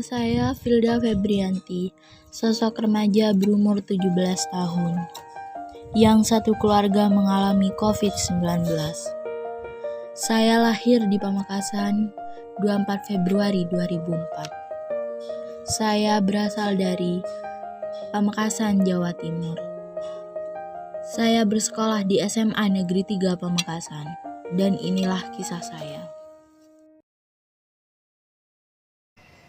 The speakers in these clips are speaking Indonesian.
saya Filda Febrianti, sosok remaja berumur 17 tahun, yang satu keluarga mengalami COVID-19. Saya lahir di Pamekasan 24 Februari 2004. Saya berasal dari Pamekasan, Jawa Timur. Saya bersekolah di SMA Negeri 3 Pamekasan, dan inilah kisah saya.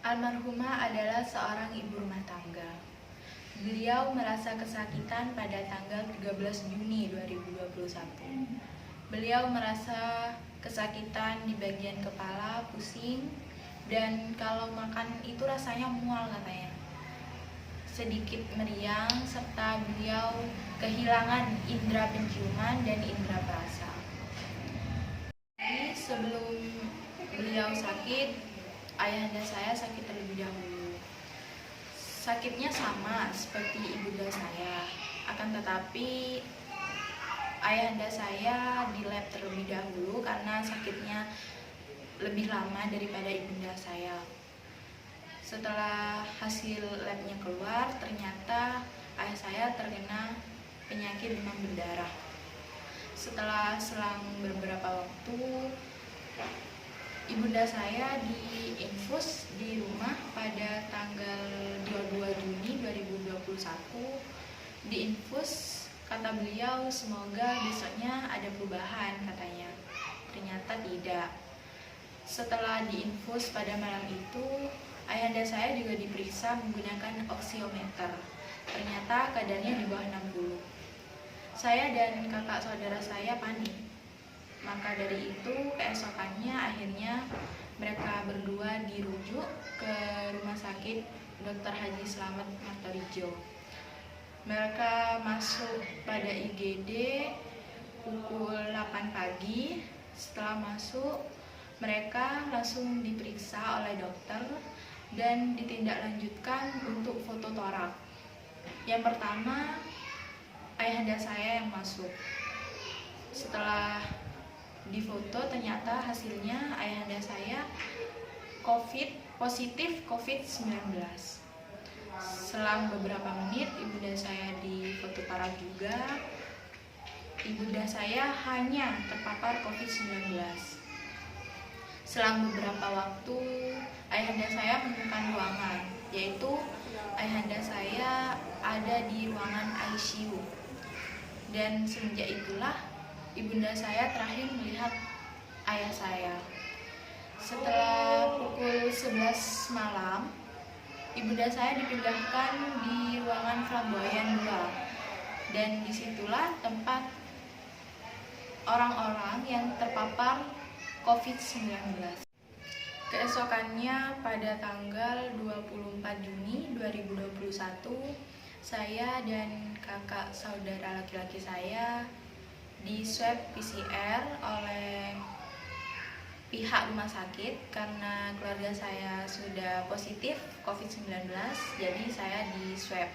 Almarhumah adalah seorang ibu rumah tangga. Beliau merasa kesakitan pada tanggal 13 Juni 2021. Beliau merasa kesakitan di bagian kepala, pusing, dan kalau makan itu rasanya mual katanya. Sedikit meriang, serta beliau kehilangan indera penciuman dan indera perasa. Jadi sebelum beliau sakit, ayahanda saya sakit terlebih dahulu. Sakitnya sama seperti ibunda saya, akan tetapi ayahanda saya di lab terlebih dahulu karena sakitnya lebih lama daripada ibunda saya. Setelah hasil labnya keluar, ternyata ayah saya terkena penyakit demam berdarah. Setelah selang beberapa waktu, ibunda saya diinfus di rumah pada tanggal 22 Juni 2021. Diinfus, kata beliau, semoga besoknya ada perubahan katanya. Ternyata tidak. Setelah diinfus pada malam itu, ayahanda saya juga diperiksa menggunakan oksiometer. Ternyata kadarnya di bawah 60. Saya dan kakak saudara saya panik. Maka dari itu keesokannya akhirnya mereka berdua dirujuk ke rumah sakit Dr. Haji Slamet Martorijo. Mereka masuk pada IGD pukul 8 pagi. Setelah masuk, mereka langsung diperiksa oleh dokter dan ditindaklanjutkan untuk foto torak. Yang pertama, ayahanda saya yang masuk. Setelah difoto, ternyata hasilnya ayahanda saya positif COVID-19. Selang beberapa menit ibunda saya difoto torak juga. Ibunda saya hanya terpapar COVID-19. Selang beberapa waktu ayahanda saya menemukan ruangan, yaitu ayahanda saya ada di ruangan ICU. Dan semenjak itulah ibunda saya terakhir melihat ayah saya. Setelah pukul 11 malam, ibunda saya dipindahkan di ruangan flamboyan 2. Dan disitulah tempat orang-orang yang terpapar COVID-19. Keesokannya pada tanggal 24 Juni 2021, saya dan kakak saudara laki-laki saya di swab PCR oleh pihak rumah sakit karena keluarga saya sudah positif COVID-19, jadi saya di swab.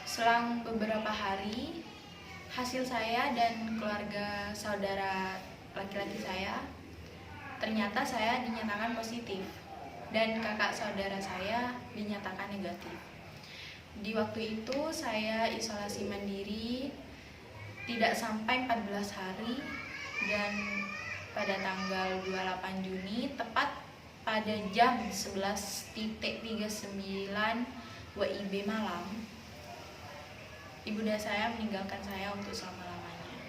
Selang beberapa hari, hasil saya dan keluarga saudara laki-laki saya, ternyata saya dinyatakan positif dan kakak saudara saya dinyatakan negatif. Di waktu itu saya isolasi mandiri tidak sampai 14 hari, dan pada tanggal 28 Juni tepat pada jam 11.39 WIB malam, ibunda saya meninggalkan saya untuk selama-lamanya.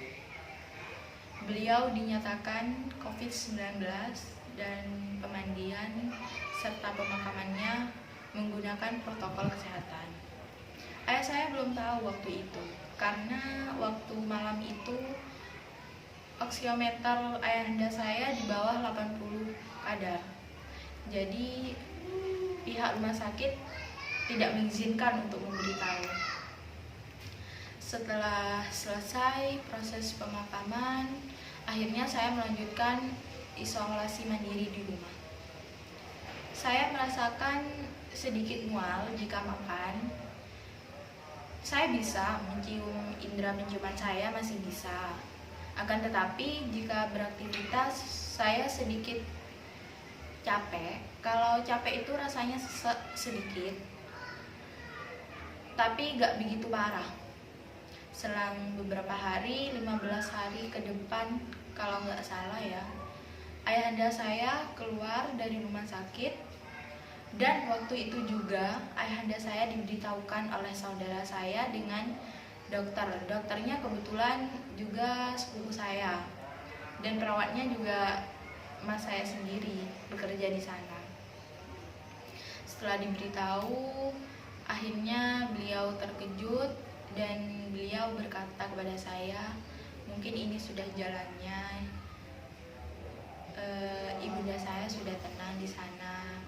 Beliau dinyatakan COVID-19 dan pemandian serta pemakamannya menggunakan protokol kesehatan. Ayah saya belum tahu waktu itu, karena waktu malam itu oksiometer ayahanda saya di bawah 80 kadar. Jadi pihak rumah sakit tidak mengizinkan untuk memberitahu. Setelah selesai proses pemakaman, akhirnya saya melanjutkan isolasi mandiri di rumah. Saya merasakan sedikit mual jika makan. Saya bisa mencium, indera penciuman saya masih bisa. Akan tetapi jika beraktivitas saya sedikit capek Kalau capek itu rasanya sedikit, tapi gak begitu parah. Selang beberapa hari, 15 hari ke depan kalau nggak salah ya, ayahanda saya keluar dari rumah sakit. Dan waktu itu juga ayahanda saya diberitahukan oleh saudara saya dengan dokter. Dokternya kebetulan juga sepupu saya, dan perawatnya juga mas saya sendiri bekerja di sana. Setelah diberitahu, akhirnya beliau terkejut dan beliau berkata kepada saya, mungkin ini sudah jalannya, ibunda saya sudah tenang di sana.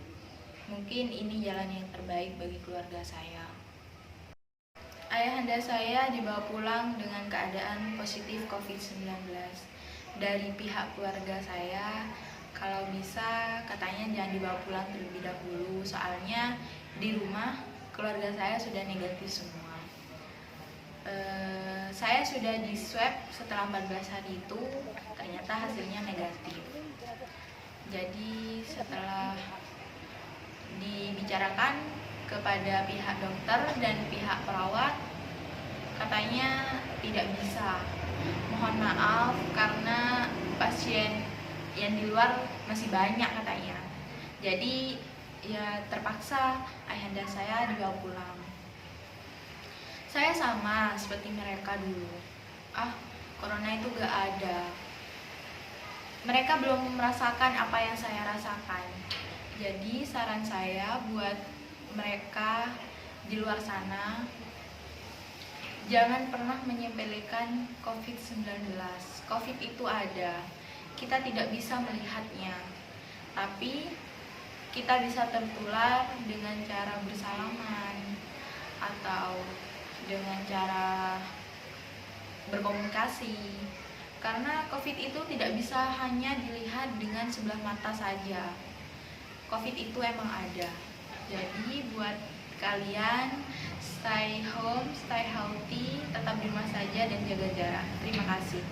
Mungkin ini jalan yang terbaik bagi keluarga saya. Ayahanda saya dibawa pulang dengan keadaan positif COVID-19. Dari pihak keluarga saya, kalau bisa katanya jangan dibawa pulang terlebih dahulu, soalnya di rumah keluarga saya sudah negatif semua. Saya sudah di swab setelah 14 hari itu, ternyata hasilnya negatif. Jadi setelah dibicarakan kepada pihak dokter dan pihak perawat, katanya tidak bisa. Mohon maaf karena pasien yang di luar masih banyak katanya. Jadi ya terpaksa ayahanda saya dibawa pulang. Saya sama seperti mereka dulu. Corona itu gak ada. Mereka belum merasakan apa yang saya rasakan. Jadi saran saya buat mereka di luar sana, jangan pernah menyepelekan COVID-19. COVID itu ada, kita tidak bisa melihatnya, tapi kita bisa tertular dengan cara bersalaman atau dengan cara berkomunikasi. Karena COVID itu tidak bisa hanya dilihat dengan sebelah mata saja. COVID itu emang ada. Jadi buat kalian, stay home, stay healthy, tetap di rumah saja dan jaga jarak. Terima kasih.